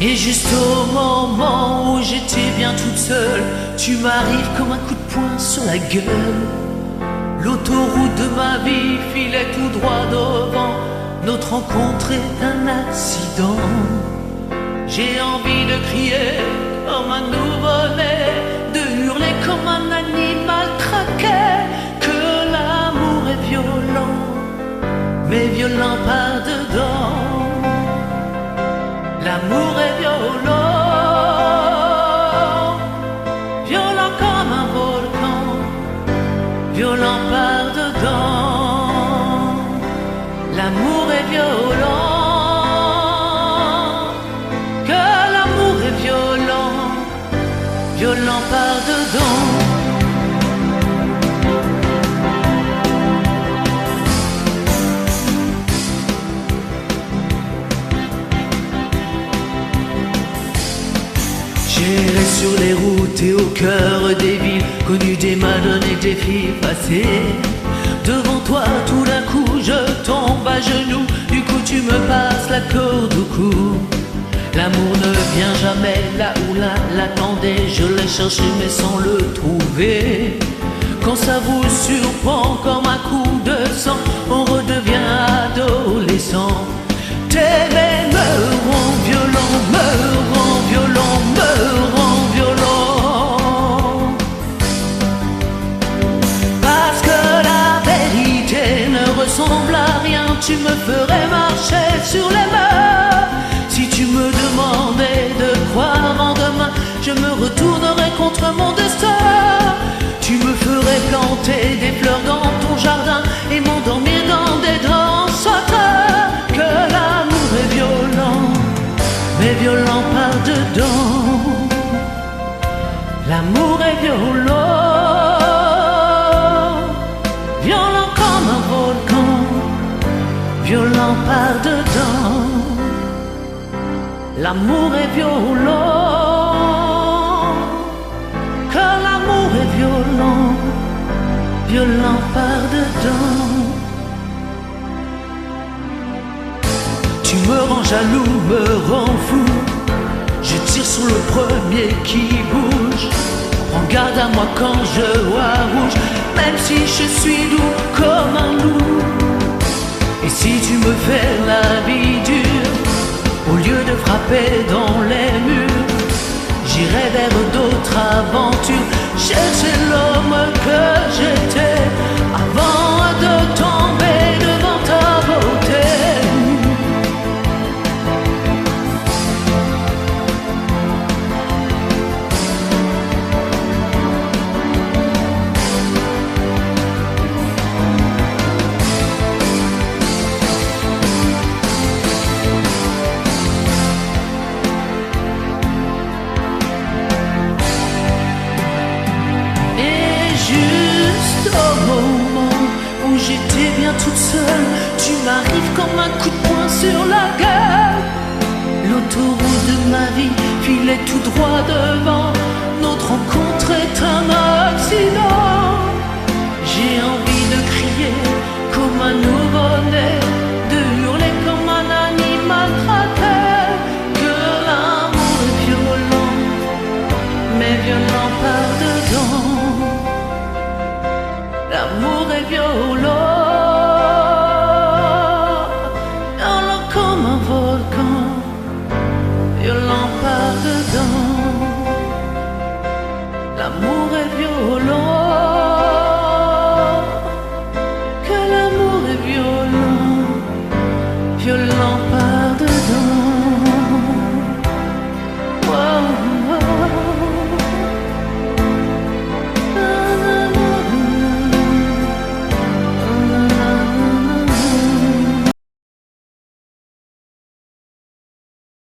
Et juste au moment où j'étais bien toute seule, tu m'arrives comme un coup de poing sur la gueule. L'autoroute de ma vie filait tout droit devant. Notre rencontre est un accident. J'ai envie de crier comme un nouveau-né, de hurler comme un animal traqué, que l'amour est violent, mais violent par dedans. L'amour est violent, violent comme un volcan, violent par dedans. L'amour est violent, que l'amour est violent, violent par dedans. J'irai sur les routes et au cœur des villes, connu des madones et des filles passées. Devant toi, tout d'un coup, je tombe à genoux. Du coup, tu me passes la corde au cou. L'amour ne vient jamais là où l'attendait. Je l'ai cherché mais sans le trouver. Quand ça vous surprend comme un coup de sang, on redevient adolescent. T'aimer me rend violent, me rend violent, me rend violent. Parce que la vérité ne ressemble à rien. Tu me ferais marcher sur les mers. Si tu me demandais de croire en demain, je me retournerais contre mon destin. Tu me ferais planter des fleurs dans ton jardin et m'endormir dans des draps sauteurs. Que l'amour est violent, mais violent par dedans. L'amour est violent, violent comme un volcan, violent par dedans. L'amour est violent, que l'amour est violent, violent par dedans. Tu me rends jaloux, me rends fou. Je tire sur le premier qui bouge. Prends garde à moi quand je vois rouge, même si je suis doux comme un loup. Et si tu me fais la vie dure, au lieu de frapper dans les murs, j'irai vers d'autres aventures, chercher l'homme que j'étais avant de tomber devant ta beauté. J'étais bien toute seule, tu m'arrives comme un coup de poing sur la gueule. L'autoroute de ma vie filait tout droit devant. Notre rencontre est un accident. J'ai envie de crier comme un nouveau-né, de hurler comme un animal traqué. Que l'amour est violent, mais violent par dedans. L'amour est violent, violent comme un volcan, violent par dedans.